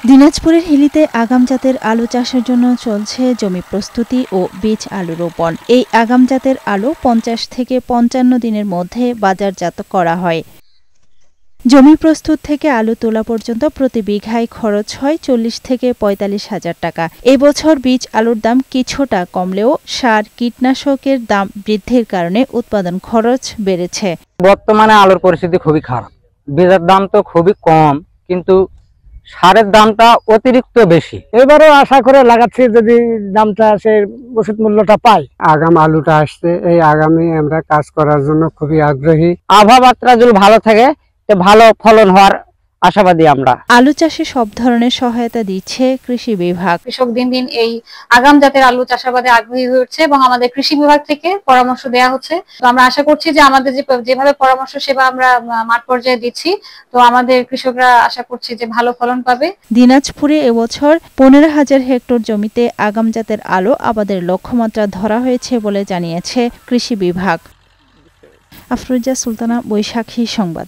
দিনাজপুরের হিলিতে আগাম জাতের আলু চাষের জন্য চলছে জমি প্রস্তুতি ও বীজ আলু রোপণ। এই আগাম জাতের আলু ৫০ থেকে ৫৫ দিনের মধ্যে বাজারজাত করা হয়। জমি প্রস্তুত থেকে আলু তোলা পর্যন্ত প্রতি বিঘায় খরচ হয় ৪০ থেকে ৪৫ হাজার টাকা। এবছর বীজ আলুর দাম কিছুটা কমলেও সার কীটনাশকের দাম বৃদ্ধির কারণে উৎপাদন খরচ বেড়েছে। বর্তমানে আলুর পরিস্থিতি খুবই খারাপ। বীজের দাম তো খুবই কম, কিন্তু সারের দামটা অতিরিক্ত বেশি। এবারও আশা করে লাগাচ্ছি যদি দামটা সে ওষুধ মূল্যটা পাই। আগাম আলুটা আসছে, এই আগামী আমরা কাজ করার জন্য খুবই আগ্রহী। আবহাওয়া যদি ভালো থাকে তো ভালো ফলন হওয়ার আশাবাদী আমরা। আলু চাষে সব ধরনের সহায়তা দিচ্ছে কৃষি বিভাগ। কৃষক দিন দিন এই আগাম জাতের আলু চাষাবাদে আগ্রহী হচ্ছে এবং আমাদের কৃষি বিভাগ থেকে পরামর্শ দেওয়া হচ্ছে। তো আমরা আশা করছি যে আমাদের যেভাবে পরামর্শ সেবা আমরা মাঠ পর্যায়ে দিচ্ছি, তো আমাদের কৃষকরা আশা করছি যে ভালো ফলন পাবে। দিনাজপুরে এবছর ১৫,০০০ হেক্টর জমিতে আগাম জাতের আলু আবাদের লক্ষ্যমাত্রা ধরা হয়েছে বলে জানিয়েছে কৃষি বিভাগ। আফরোজা সুলতানা, বৈশাখী সংবাদ।